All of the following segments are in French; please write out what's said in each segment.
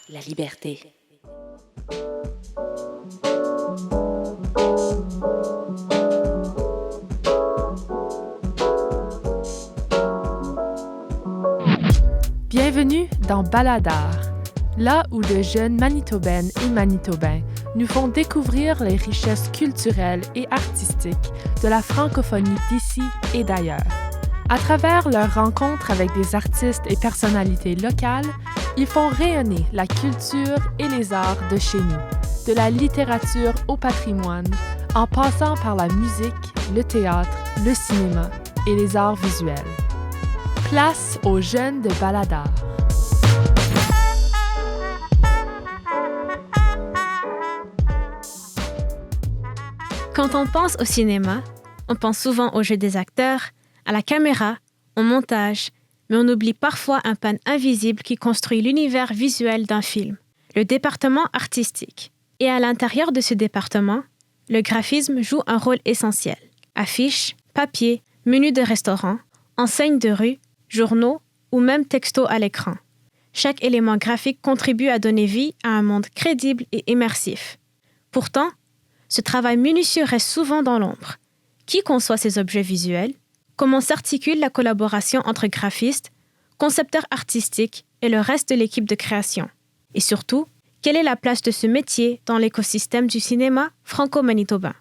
la liberté. Bienvenue dans Baladar, là où de jeunes Manitobaines et Manitobains nous font découvrir les richesses culturelles et artistiques de la francophonie d'ici et d'ailleurs. À travers leurs rencontres avec des artistes et personnalités locales, ils font rayonner la culture et les arts de chez nous, de la littérature au patrimoine, en passant par la musique, le théâtre, le cinéma et les arts visuels. Place aux jeunes de Baladar. Quand on pense au cinéma, on pense souvent au jeu des acteurs, à la caméra, au montage, mais on oublie parfois un pan invisible qui construit l'univers visuel d'un film, le département artistique. Et à l'intérieur de ce département, le graphisme joue un rôle essentiel. Affiches, papier, menus de restaurant, enseignes de rue, journaux ou même textos à l'écran. Chaque élément graphique contribue à donner vie à un monde crédible et immersif. Pourtant, ce travail minutieux reste souvent dans l'ombre. Qui conçoit ces objets visuels? Comment s'articule la collaboration entre graphistes, concepteurs artistiques et le reste de l'équipe de création? Et surtout, quelle est la place de ce métier dans l'écosystème du cinéma franco-manitobain?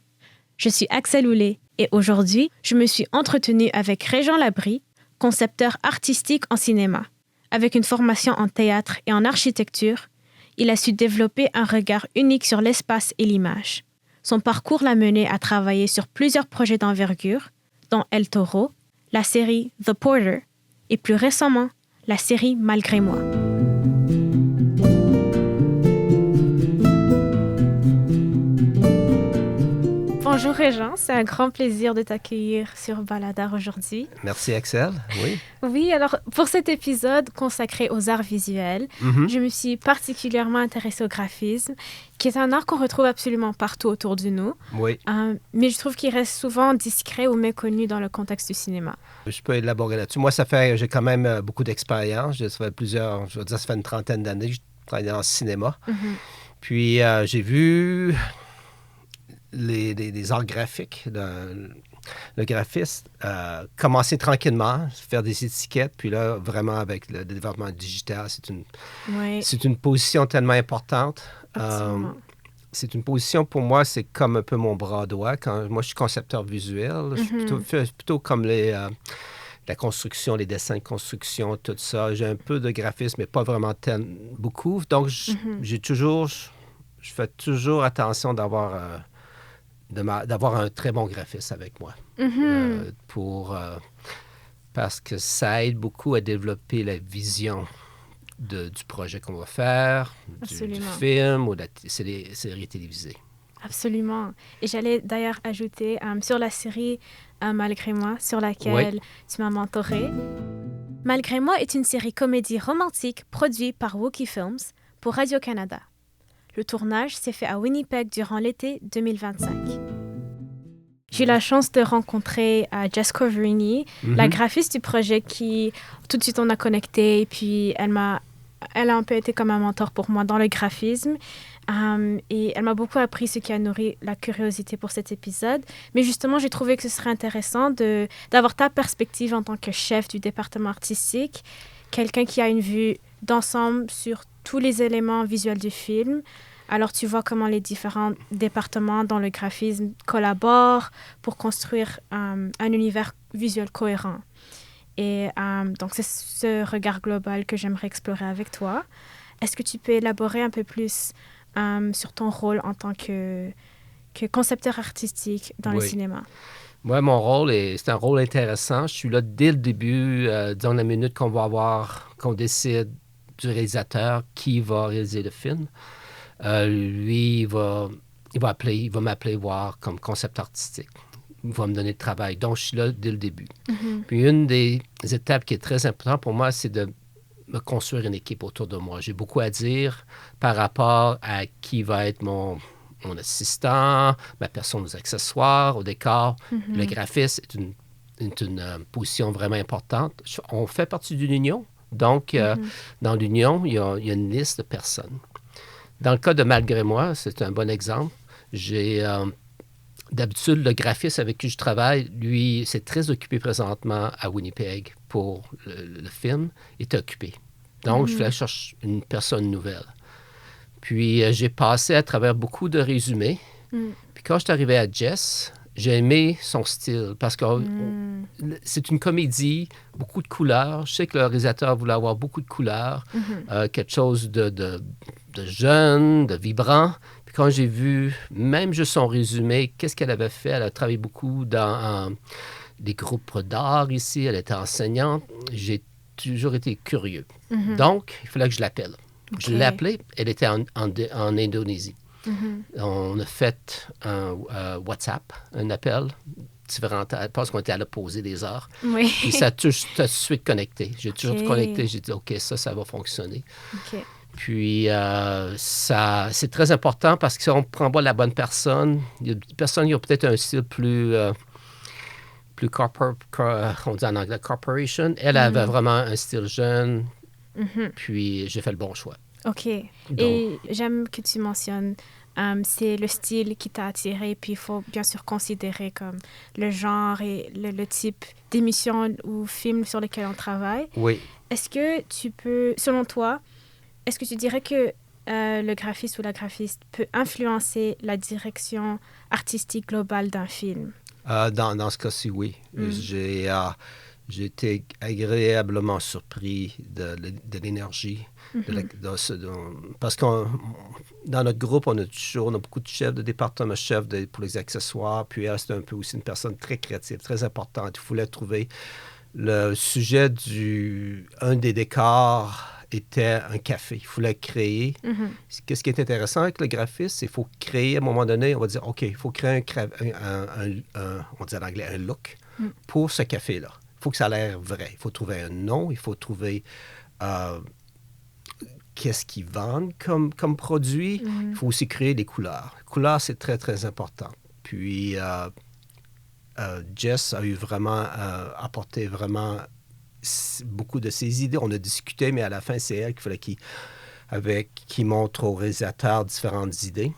Je suis Axel Houlé et aujourd'hui, je me suis entretenue avec Régent Labrie, concepteur artistique en cinéma. Avec une formation en théâtre et en architecture, il a su développer un regard unique sur l'espace et l'image. Son parcours l'a mené à travailler sur plusieurs projets d'envergure, dont El Toro, la série The Porter et plus récemment, la série Malgré moi. Bonjour Régent, c'est un grand plaisir de t'accueillir sur Baladar aujourd'hui. Merci Axel, oui. Oui, alors pour cet épisode consacré aux arts visuels, je me suis particulièrement intéressée au graphisme, qui est un art qu'on retrouve absolument partout autour de nous. Oui. Mais je trouve qu'il reste souvent discret ou méconnu dans le contexte du cinéma. Je peux élaborer là-dessus. Moi, j'ai quand même beaucoup d'expérience. Ça fait une trentaine d'années que je travaille dans le cinéma. Puis j'ai vu les arts graphiques, le graphiste, commencer tranquillement, faire des étiquettes, puis là, vraiment avec le développement digital, c'est une position tellement importante. C'est une position, pour moi, c'est comme un peu mon bras droit. Moi, je suis concepteur visuel. Je suis plutôt comme la construction, les dessins de construction, tout ça. J'ai un peu de graphisme, mais pas vraiment beaucoup. Donc, je fais toujours attention d'avoir un très bon graphiste avec moi. Parce que ça aide beaucoup à développer la vision du projet qu'on va faire, du film ou de la série télévisée. Absolument. Et j'allais d'ailleurs ajouter sur la série Malgré moi, sur laquelle tu m'as mentoré. Malgré moi est une série comédie romantique produite par Wookie Films pour Radio-Canada. Le tournage s'est fait à Winnipeg durant l'été 2025. J'ai eu la chance de rencontrer Jess Corverini, la graphiste du projet qui, tout de suite, on a connecté. Et puis, elle a un peu été comme un mentor pour moi dans le graphisme. Et elle m'a beaucoup appris, ce qui a nourri la curiosité pour cet épisode. Mais justement, j'ai trouvé que ce serait intéressant d'avoir ta perspective en tant que chef du département artistique, quelqu'un qui a une vue d'ensemble sur tous les éléments visuels du film. Alors, tu vois comment les différents départements dans le graphisme collaborent pour construire un univers visuel cohérent. Et donc, c'est ce regard global que j'aimerais explorer avec toi. Est-ce que tu peux élaborer un peu plus sur ton rôle en tant que concepteur artistique dans le cinéma? Moi, mon rôle, c'est un rôle intéressant. Je suis là dès le début, dans la minute qu'on décide du réalisateur qui va réaliser le film. Lui, il va m'appeler voir comme concepteur artistique. Il va me donner le travail. Donc, je suis là dès le début. Puis, une des étapes qui est très importante pour moi, c'est de me construire une équipe autour de moi. J'ai beaucoup à dire par rapport à qui va être mon assistant, ma personne aux accessoires, au décor. Le graphiste est une position vraiment importante. On fait partie d'une union. Donc, dans l'Union, il y a une liste de personnes. Dans le cas de Malgré moi, c'est un bon exemple. D'habitude, le graphiste avec qui je travaille, lui, c'est très occupé présentement à Winnipeg pour le film, est occupé. Donc, je voulais chercher une personne nouvelle. Puis, j'ai passé à travers beaucoup de résumés. Puis, quand je suis arrivé à Jess, j'ai aimé son style parce que c'est une comédie, beaucoup de couleurs. Je sais que le réalisateur voulait avoir beaucoup de couleurs, quelque chose de jeune, de vibrant. Puis quand j'ai vu, même juste son résumé, qu'est-ce qu'elle avait fait, elle a travaillé beaucoup dans des groupes d'art ici, elle était enseignante. J'ai toujours été curieux. Donc, il fallait que je l'appelle. Okay. Je l'ai appelée, elle était en Indonésie. On a fait un WhatsApp, un appel différent. Je pense qu'on était à l'opposé des heures. Oui. Puis ça a tout de suite connecté. J'ai toujours connecté. J'ai dit, OK, ça va fonctionner. Okay. Puis c'est très important parce que si on ne prend pas la bonne personne, il y a des personnes qui ont peut-être un style plus on dit en anglais corporation. Elle avait vraiment un style jeune. Puis j'ai fait le bon choix. OK. Donc, et j'aime que tu mentionnes, c'est le style qui t'a attiré, puis il faut bien sûr considérer comme le genre et le type d'émission ou film sur lesquels on travaille. Oui. Est-ce que tu peux, selon toi, est-ce que tu dirais que le graphiste ou la graphiste peut influencer la direction artistique globale d'un film? Dans ce cas-ci, oui. J'ai été agréablement surpris de l'énergie. Parce que dans notre groupe, on a beaucoup de chefs de département, chefs pour les accessoires. Puis elle, c'est un peu aussi une personne très créative, très importante. Il fallait trouver le sujet un des décors était un café. Il fallait créer. Qu'est-ce qui est intéressant avec le graphiste, c'est qu'il faut créer, à un moment donné, on va dire, OK, il faut créer on dit en anglais, un look pour ce café-là. Il faut que ça a l'air vrai. Il faut trouver un nom, il faut trouver qu'est-ce qu'ils vendent comme produit. Il faut aussi créer des couleurs. Les couleurs, c'est très, très important. Puis, Jess a eu vraiment apporté vraiment beaucoup de ses idées. On a discuté, mais à la fin, c'est elle qu'il fallait qu'il montre au réalisateur différentes idées.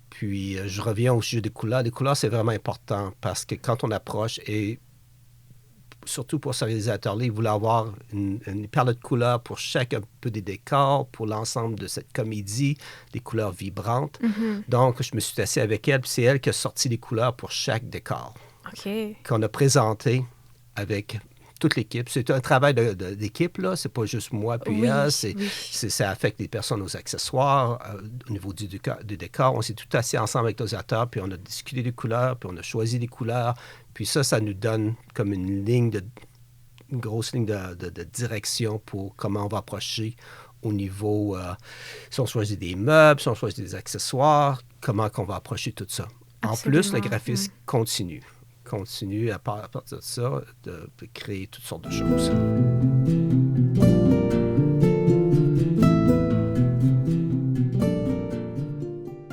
Puis, je reviens au sujet des couleurs. Les couleurs, c'est vraiment important parce que quand on approche, et surtout pour ce réalisateur-là, il voulait avoir une palette de couleurs pour chaque un peu des décors, pour l'ensemble de cette comédie, des couleurs vibrantes. Donc, je me suis assis avec elle, puis c'est elle qui a sorti les couleurs pour chaque décor. Qu'on a présenté avec toute l'équipe. C'est un travail d'équipe, là. C'est pas juste moi puis elle. Ça affecte les personnes aux accessoires. Au niveau du décor, on s'est tout assis ensemble avec les auteurs, puis on a discuté des couleurs, puis on a choisi des couleurs. Puis ça nous donne comme une grosse ligne de direction pour comment on va approcher au niveau, si on choisit des meubles, si on choisit des accessoires, comment qu'on va approcher tout ça. Absolument. En plus, le graphisme continue à partir de ça, de créer toutes sortes de choses.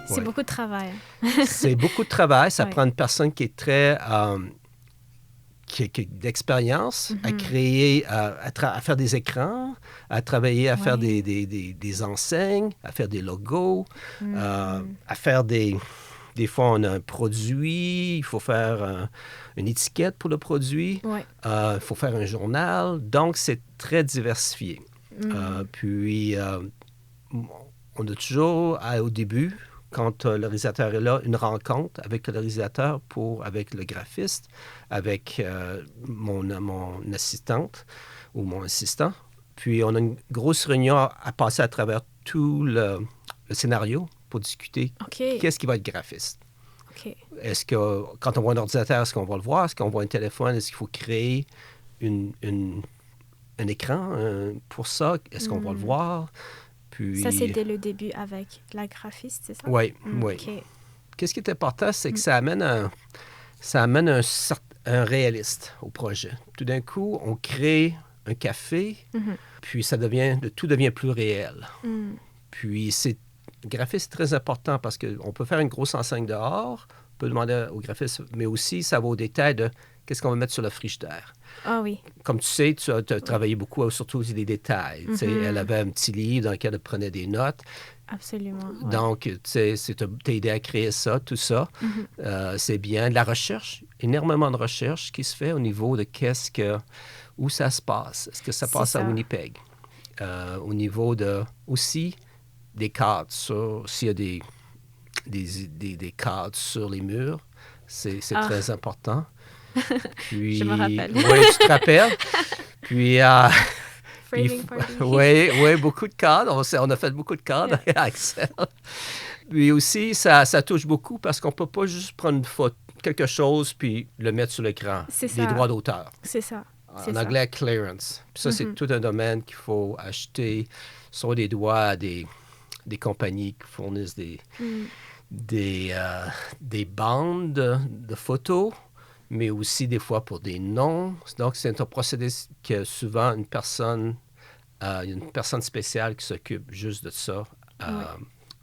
C'est beaucoup de travail. C'est beaucoup de travail. Ça prend une personne qui est très... qui a d'expérience à créer, à faire des écrans, à travailler, à faire des enseignes, à faire des logos, à faire des fois, on a un produit, il faut faire une étiquette pour le produit, il faut faire un journal. Donc, c'est très diversifié. Puis, on a toujours, au début, quand le réalisateur est là, une rencontre avec le réalisateur avec le graphiste, avec mon assistante ou mon assistant. Puis, on a une grosse réunion à passer à travers tout le scénario pour discuter qu'est-ce qui va être graphiste. Est-ce que, quand on voit un ordinateur, est-ce qu'on va le voir? Est-ce qu'on voit un téléphone? Est-ce qu'il faut créer un écran pour ça? Est-ce qu'on va le voir? Puis... Ça, c'est dès le début avec la graphiste, c'est ça? Oui. Qu'est-ce qui est important, c'est que ça amène un réaliste au projet. Tout d'un coup, on crée un café, puis tout devient plus réel. Puis le graphisme, c'est très important parce qu'on peut faire une grosse enseigne dehors, peut demander au graphiste, mais aussi, ça va au détail de qu'est-ce qu'on va mettre sur le frigidaire. Ah oui. Comme tu sais, tu as travaillé beaucoup, surtout aussi les détails. Tu sais, elle avait un petit livre dans lequel elle prenait des notes. Absolument. Ouais. Donc, tu sais, t'as aidé à créer ça, tout ça. C'est bien. De la recherche, énormément de recherche qui se fait au niveau de où ça se passe. Est-ce que ça passe à Winnipeg? Au niveau de, aussi, des cadres. S'il y a des cadres sur les murs, c'est très important. Puis, je me rappelle. Oui, tu te rappelles. Puis, Framing party. Oui, beaucoup de cadres. On a fait beaucoup de cadres à Axel. Puis aussi, ça touche beaucoup parce qu'on ne peut pas juste prendre une photo, quelque chose puis le mettre sur l'écran. C'est les ça. droits d'auteur. C'est ça. En anglais, clearance. Puis ça, c'est tout un domaine qu'il faut acheter sur des droits à des compagnies qui fournissent des bandes de photos, mais aussi des fois pour des noms. Donc, c'est un procédé que souvent une personne spéciale qui s'occupe juste de ça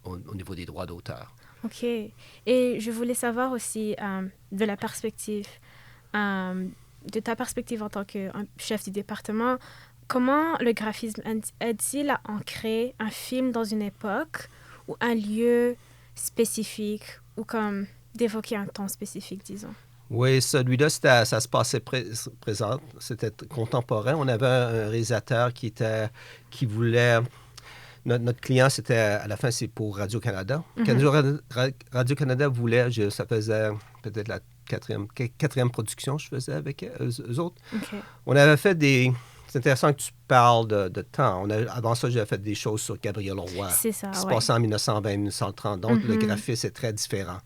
au niveau des droits d'auteur. OK. Et je voulais savoir aussi de la perspective, de ta perspective en tant que chef du département, comment le graphisme aide-t-il à ancrer un film dans une époque ou un lieu spécifique ou comme d'évoquer un temps spécifique, disons? Oui, celui-là, ça se passait présent. C'était contemporain. On avait un réalisateur qui voulait... Notre client, c'était à la fin, c'est pour Radio-Canada. Radio-Canada voulait, ça faisait peut-être la quatrième production que je faisais avec eux autres. Okay. On avait fait C'est intéressant que tu parles de temps. Avant ça, j'avais fait des choses sur Gabriel Roy. C'est ça, qui se passait en 1920-1930. Donc, le graphisme est très différent.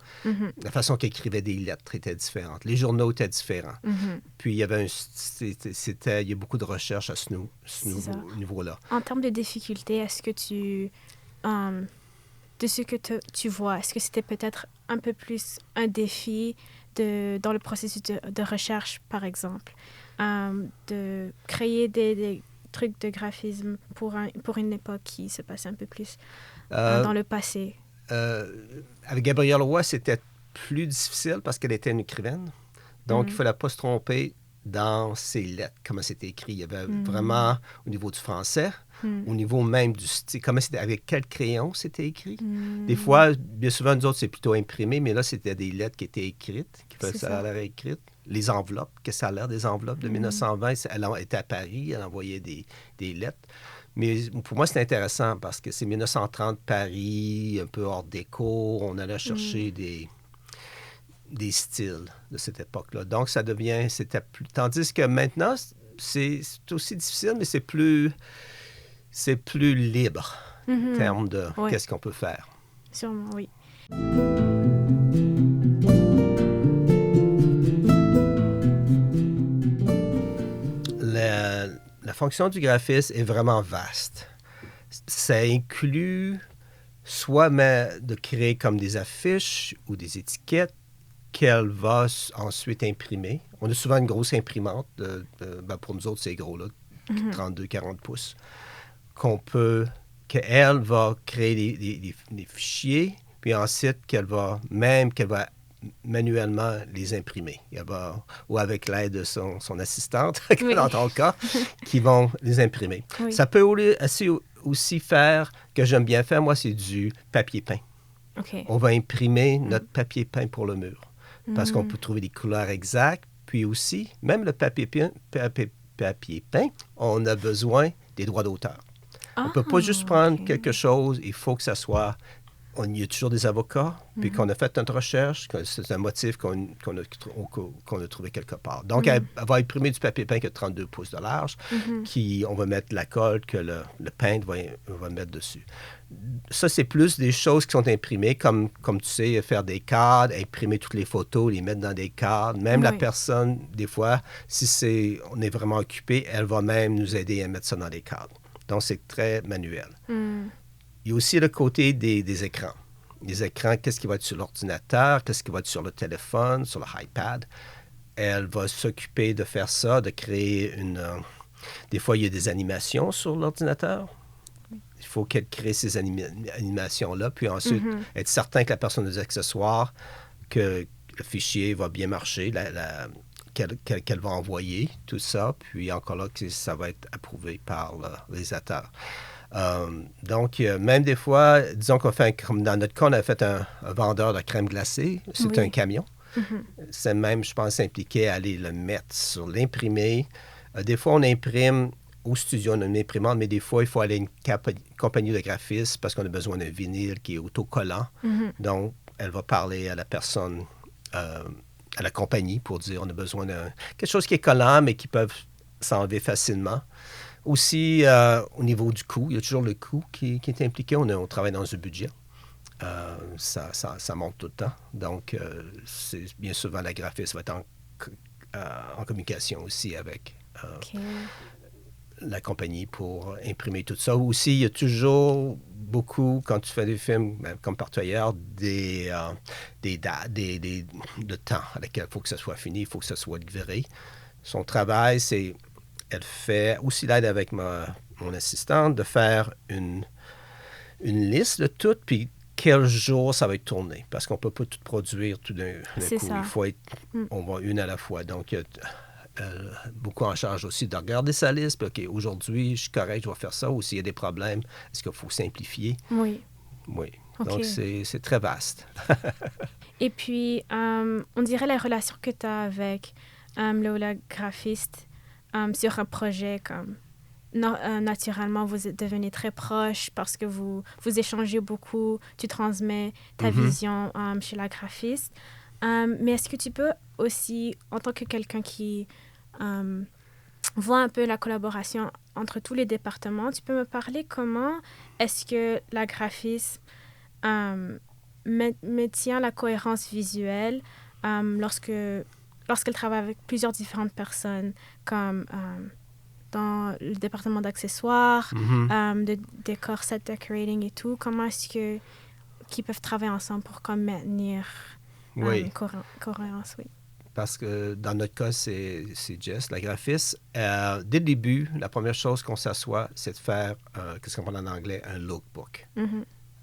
La façon qu'il écrivait des lettres était différente. Les journaux étaient différents. Puis, il y avait il y a beaucoup de recherches à ce niveau-là. En termes de difficulté, est-ce que de ce que tu vois, est-ce que c'était peut-être un peu plus un défi dans le processus de recherche, par exemple? De créer des trucs de graphisme pour une époque qui se passait un peu plus dans le passé. Avec Gabrielle Roy, c'était plus difficile parce qu'elle était une écrivaine. Donc, il ne fallait pas se tromper dans ses lettres, comment c'était écrit. Il y avait vraiment, au niveau du français, au niveau même du style, avec quel crayon c'était écrit. Des fois, bien souvent, nous autres, c'est plutôt imprimé, mais là, c'était des lettres qui étaient écrites, ça a l'air écrite. Les enveloppes, qu'est-ce que ça a l'air des enveloppes de 1920? Elle était à Paris, elle envoyait des lettres. Mais pour moi, c'est intéressant parce que c'est 1930, Paris, un peu hors déco. On allait chercher des styles de cette époque-là. Donc, c'était plus... Tandis que maintenant, c'est aussi difficile, mais c'est plus libre en termes de qu'est-ce qu'on peut faire. Sûrement, oui. La fonction du graphiste est vraiment vaste. Ça inclut soit de créer comme des affiches ou des étiquettes qu'elle va ensuite imprimer. On a souvent une grosse imprimante, pour nous autres, c'est gros, là, 32-40 pouces, qu'elle va créer des fichiers, puis ensuite qu'elle va manuellement les imprimer. Ou avec l'aide de son assistante, dans ton cas, qui vont les imprimer. Oui. Ça peut aussi faire, que j'aime bien faire, moi, c'est du papier peint. Okay. On va imprimer notre papier peint pour le mur, parce qu'on peut trouver des couleurs exactes. Puis aussi, même le papier peint, on a besoin des droits d'auteur. On ne peut pas juste prendre quelque chose, il faut que ça soit... Il y a toujours des avocats, puis qu'on a fait notre recherche, que c'est un motif qu'on a trouvé quelque part. Donc, elle va imprimer du papier peint qui a 32 pouces de large, on va mettre la colle que le peintre va mettre dessus. Ça, c'est plus des choses qui sont imprimées, comme tu sais, faire des cadres, imprimer toutes les photos, les mettre dans des cadres. Même la personne, des fois, si on est vraiment occupé, elle va même nous aider à mettre ça dans des cadres. Donc, c'est très manuel. Il y a aussi le côté des écrans. Les écrans, qu'est-ce qui va être sur l'ordinateur, qu'est-ce qui va être sur le téléphone, sur l'iPad. Elle va s'occuper de faire ça, de créer des fois, il y a des animations sur l'ordinateur. Il faut qu'elle crée ces animations-là, puis ensuite être certain que la personne a des accessoires, le fichier va bien marcher, qu'elle va envoyer, tout ça. Puis encore là, ça va être approuvé par le réalisateur. Donc, même des fois, disons qu'on fait, comme dans notre cas, on a fait un vendeur de crème glacée. C'est un camion. C'est même, je pense, impliqué à aller le mettre sur l'imprimer. Des fois, on imprime au studio, on a une imprimante, mais des fois, il faut aller à une compagnie de graphistes parce qu'on a besoin d'un vinyle qui est autocollant. Donc, elle va parler à la personne, à la compagnie pour dire on a besoin de quelque chose qui est collant, mais qui peuvent s'enlever facilement. Aussi, au niveau du coût, il y a toujours le coût qui est impliqué. On travaille dans un budget. Ça monte tout le temps. Donc, c'est bien souvent la graphiste va être en communication aussi avec la compagnie pour imprimer tout ça. Aussi, il y a toujours beaucoup, quand tu fais des films comme Partout ailleurs, de temps à laquelle il faut que ça soit fini, il faut que ça soit livré. Son travail, c'est, elle fait aussi l'aide avec mon assistante de faire une liste de tout, puis quel jour ça va être tourné. Parce qu'on ne peut pas tout produire tout d'un coup. Il faut être, on va une à la fois. Donc, beaucoup en charge aussi de regarder sa liste. Puis, OK, aujourd'hui, je suis correct, je vais faire ça. Ou s'il y a des problèmes, est-ce qu'il faut simplifier? Oui. Oui. Okay. Donc, c'est très vaste. Et puis, on dirait la relation que tu as avec le graphiste sur un projet comme... naturellement, vous devenez très proches parce que vous échangez beaucoup, tu transmets ta vision chez la graphiste. Mais est-ce que tu peux aussi, en tant que quelqu'un qui voit un peu la collaboration entre tous les départements, tu peux me parler comment est-ce que la graphiste maintient la cohérence visuelle lorsqu'elle travaille avec plusieurs différentes personnes, comme... dans le département d'accessoires, de décor, set decorating et tout. Comment est-ce qu'ils peuvent travailler ensemble pour comme maintenir cohérence? Oui. Parce que dans notre cas, c'est Jess, la graphiste. Dès le début, la première chose qu'on s'assoit, c'est de faire, qu'est-ce qu'on parle en anglais, un lookbook.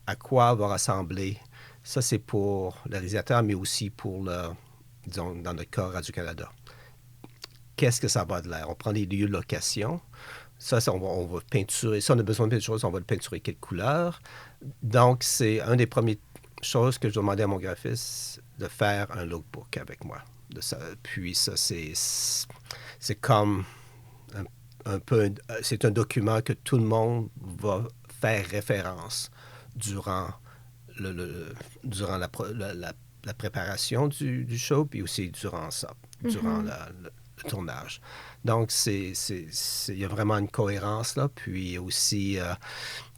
À quoi va ressembler? Ça, c'est pour le réalisateur, mais aussi pour disons, dans notre cas, Radio-Canada. Qu'est-ce que ça va de l'air? On prend les lieux de location. Ça on va peinturer. Si on a besoin de peinturer, on va le peinturer quelle couleur. Donc, c'est une des premières choses que je demandais à mon graphiste de faire un lookbook avec moi. Puis ça, c'est comme un peu... c'est un document que tout le monde va faire référence durant la préparation du show, puis aussi durant ça, durant le tournage. Donc, il y a vraiment une cohérence là. Puis aussi,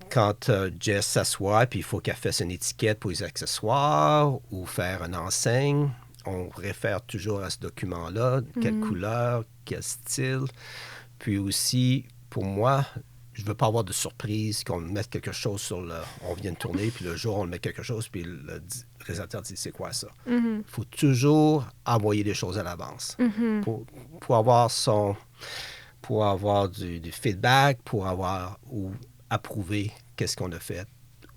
quand Jess s'assoit, puis il faut qu'elle fasse une étiquette pour les accessoires ou faire une enseigne, on réfère toujours à ce document-là, quelle couleur, quel style. Puis aussi, pour moi, je ne veux pas avoir de surprise qu'on mette quelque chose on vient de tourner, puis le jour, on met quelque chose, puis le réalisateur dit, c'est quoi ça? Il faut toujours envoyer des choses à l'avance pour avoir du feedback, pour avoir ou approuver qu'est-ce qu'on a fait.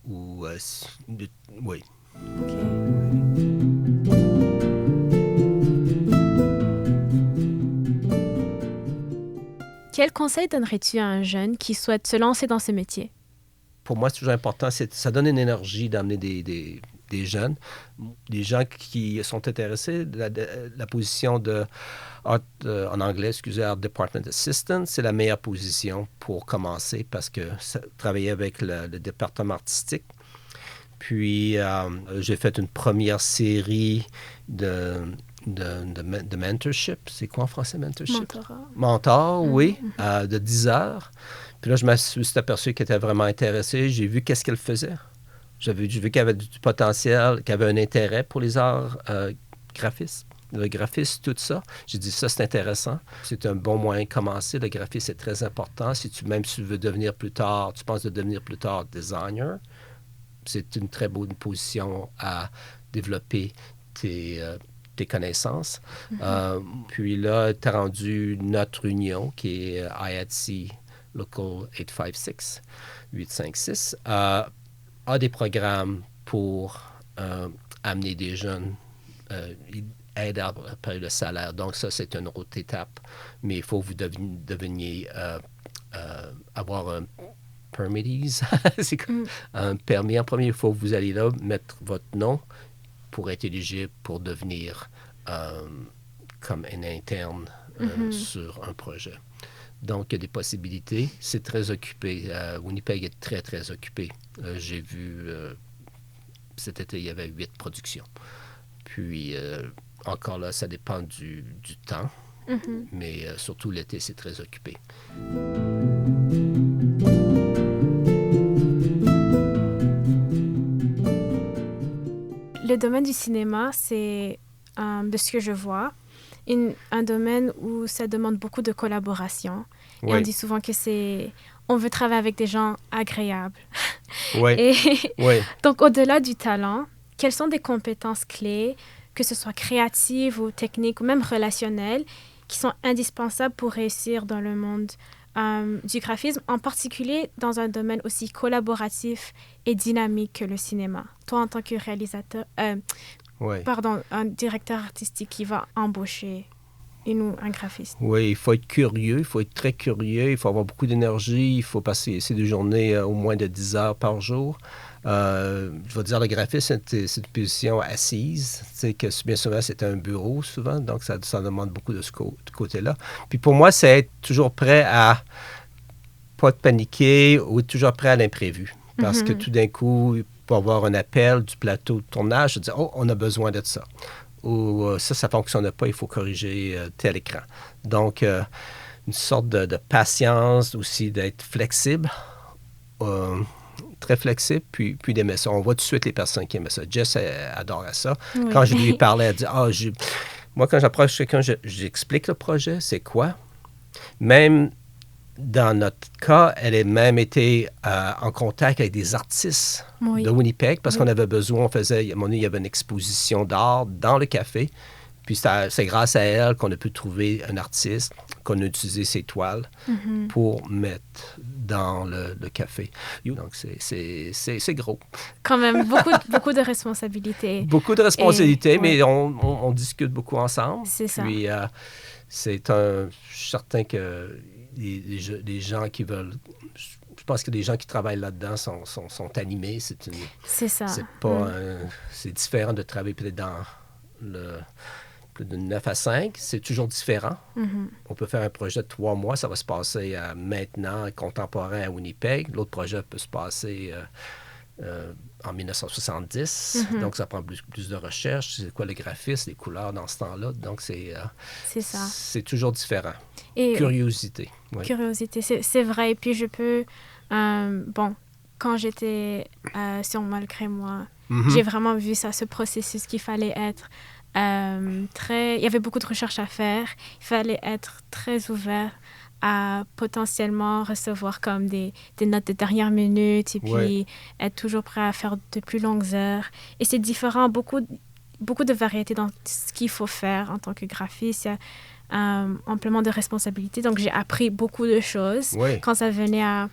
Oui. OK. Quel conseil donnerais-tu à un jeune qui souhaite se lancer dans ce métier? Pour moi, c'est toujours important. Ça donne une énergie d'amener des jeunes, des gens qui sont intéressés. La position en anglais, Art Department Assistant, c'est la meilleure position pour commencer parce que travailler avec le département artistique. Puis, j'ai fait une première série de mentorship. C'est quoi en français, mentorship? Mentor, oui, de 10 heures. Puis là, je me suis aperçu qu'elle était vraiment intéressée. J'ai vu qu'est-ce qu'elle faisait. J'ai vu qu'elle avait du potentiel, qu'elle avait un intérêt pour les arts graphistes. Le graphisme, tout ça. J'ai dit, ça, c'est intéressant. C'est un bon moyen de commencer. Le graphisme, c'est très important. Même si tu veux devenir plus tard, tu penses de devenir plus tard designer, c'est une très bonne position à développer tes connaissances. Puis là, tu as rendu notre union, qui est IATSE Local 856, a des programmes pour amener des jeunes il aide à payer le salaire. Donc, ça, c'est une autre étape. Mais il faut que vous deveniez avoir un permittees. C'est comme un permis. En premier, il faut que vous allez là mettre votre nom pour être éligible pour devenir comme un interne sur un projet. Donc, il y a des possibilités. C'est très occupé. Winnipeg est très, très occupé. J'ai vu, cet été, il y avait 8 productions. Puis, encore là, ça dépend du temps. Mais surtout l'été, c'est très occupé. Le domaine du cinéma, c'est, de ce que je vois, un domaine où ça demande beaucoup de collaboration. Oui. Et on dit souvent que on veut travailler avec des gens agréables. Oui. Oui. Donc, au-delà du talent, quelles sont des compétences clés, que ce soit créatives ou techniques ou même relationnelles, qui sont indispensables pour réussir dans le monde du graphisme, en particulier dans un domaine aussi collaboratif et dynamique que le cinéma? Toi, en tant que réalisateur, un directeur artistique qui va embaucher un graphiste. Oui, il faut être curieux, il faut être très curieux, il faut avoir beaucoup d'énergie, il faut passer ces 2 journées au moins de 10 heures par jour. Je vais dire, le graphiste, c'est une position assise. Tu sais, que bien souvent, c'est un bureau, souvent. Donc, ça demande beaucoup de ce côté-là. Puis pour moi, c'est être toujours prêt à pas te paniquer ou être toujours prêt à l'imprévu. Parce que tout d'un coup, il peut y avoir un appel du plateau de tournage, de dire « Oh, on a besoin de ça ». Ou ça ne fonctionne pas, il faut corriger tel écran. Donc, une sorte de patience aussi, d'être flexible. Très flexible, puis d'aimer ça. On voit tout de suite les personnes qui aiment ça. Jess adorait ça. Oui. Quand je lui parlais, elle dit moi, quand j'approche quelqu'un, j'explique le projet, c'est quoi. Même dans notre cas, elle a même été en contact avec des artistes de Winnipeg parce qu'on avait besoin, à un moment donné, il y avait une exposition d'art dans le café. Puis c'est grâce à elle qu'on a pu trouver un artiste, qu'on a utilisé ses toiles pour mettre dans le café. Donc, c'est gros. Quand même, beaucoup de responsabilités. Beaucoup de responsabilités, mais on discute beaucoup ensemble. C'est ça. Puis, je suis certain que les gens qui veulent... Je pense que les gens qui travaillent là-dedans sont animés. C'est ça. C'est pas c'est différent de travailler peut-être dans de 9 à 5, c'est toujours différent. On peut faire un projet de 3 mois, ça va se passer maintenant, contemporain à Winnipeg. L'autre projet peut se passer en 1970. Donc, ça prend plus de recherche. C'est quoi le graphisme, les couleurs dans ce temps-là. Donc, c'est ça. C'est toujours différent. Et curiosité. Oui. Curiosité, c'est vrai. Et puis, je peux... quand j'étais sur Malgré moi, j'ai vraiment vu ça, ce processus qu'il fallait être... il y avait beaucoup de recherches à faire. Il fallait être très ouvert à potentiellement recevoir comme des notes de dernière minute et puis être toujours prêt à faire de plus longues heures. Et c'est différent, beaucoup de variétés dans ce qu'il faut faire en tant que graphiste. Il y a amplement de responsabilités. Donc, j'ai appris beaucoup de choses. Quand ça venait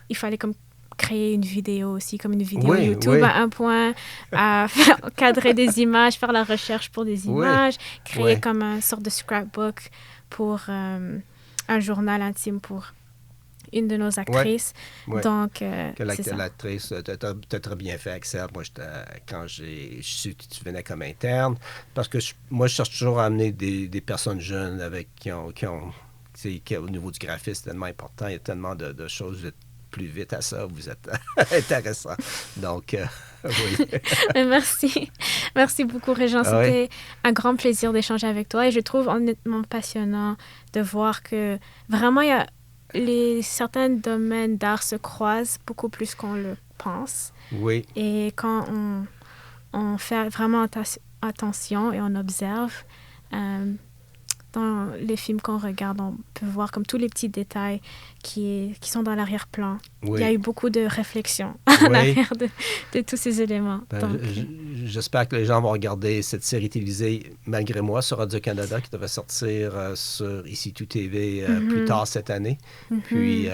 il fallait comme créer une vidéo aussi, comme une vidéo YouTube à un point, à cadrer des images, faire la recherche pour des images, créer comme une sorte de scrapbook pour un journal intime pour une de nos actrices. Donc, c'est ça. L'actrice, tu as très bien fait, Axel. Moi, quand j'ai su que tu venais comme interne, parce que moi, je cherche toujours à amener des personnes jeunes qui ont au niveau du graphisme, c'est tellement important, il y a tellement de choses, vous êtes plus vite à ça, vous êtes intéressant. Donc, oui. Merci. Merci beaucoup, Régent. C'était un grand plaisir d'échanger avec toi et je trouve honnêtement passionnant de voir que vraiment, certains domaines d'art se croisent beaucoup plus qu'on le pense. Oui. Et quand on fait vraiment attention et on observe, dans les films qu'on regarde, on peut voir comme tous les petits détails qui sont dans l'arrière-plan. Il y a eu beaucoup de réflexion à l'arrière de tous ces éléments. Donc, j'espère que les gens vont regarder cette série télévisée Malgré moi sur Radio-Canada qui devrait sortir sur ICTV plus tard cette année. Puis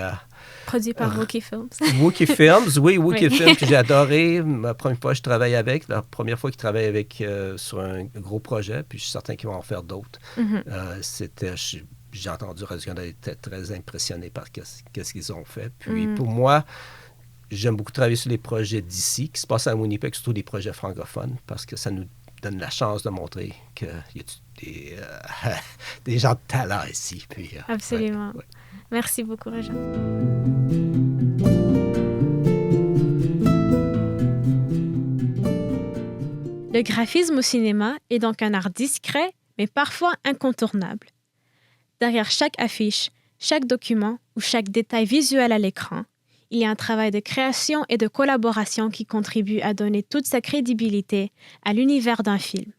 Produit par Wookie Films. Wookie Films, oui, Wookie Films, que j'ai adoré. La première fois que je travaille avec, la première fois qu'ils travaillent avec sur un gros projet, puis je suis certain qu'ils vont en faire d'autres. J'ai entendu Radio-Canada était très impressionné par ce qu'ils ont fait. Puis pour moi, j'aime beaucoup travailler sur les projets d'ici, qui se passent à Winnipeg, surtout des projets francophones, parce que ça nous donne la chance de montrer qu'il y a des gens de talent ici. Puis, absolument. Ouais. Merci beaucoup, Réjean. Le graphisme au cinéma est donc un art discret, mais parfois incontournable. Derrière chaque affiche, chaque document ou chaque détail visuel à l'écran, il y a un travail de création et de collaboration qui contribue à donner toute sa crédibilité à l'univers d'un film.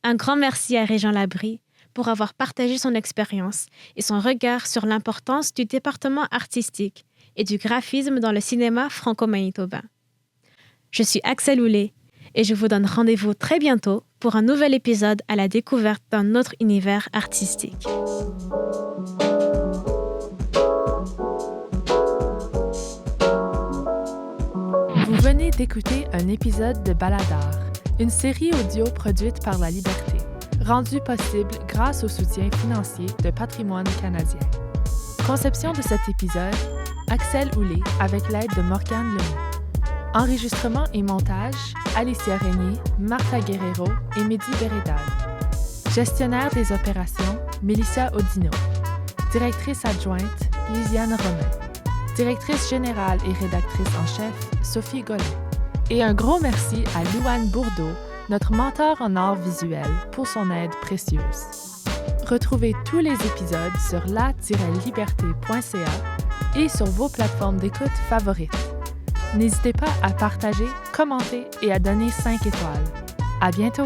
Un grand merci à Réjean Labrie pour avoir partagé son expérience et son regard sur l'importance du département artistique et du graphisme dans le cinéma franco-manitobain. Je suis Axel Houlé et je vous donne rendez-vous très bientôt pour un nouvel épisode à la découverte d'un autre univers artistique. Vous venez d'écouter un épisode de Baladar, une série audio produite par La Liberté, rendue possible grâce au soutien financier de Patrimoine canadien. Conception de cet épisode, Axel Houlé avec l'aide de Morgane Lemay. Enregistrement et montage, Alicia Régnier, Martha Guerrero et Mehdi Bérédal. Gestionnaire des opérations, Mélissa Odino. Directrice adjointe, Lisiane Romain. Directrice générale et rédactrice en chef, Sophie Golin. Et un gros merci à Louane Bourdeau, notre mentor en art visuel, pour son aide précieuse. Retrouvez tous les épisodes sur la-liberté.ca et sur vos plateformes d'écoute favorites. N'hésitez pas à partager, commenter et à donner 5 étoiles. À bientôt!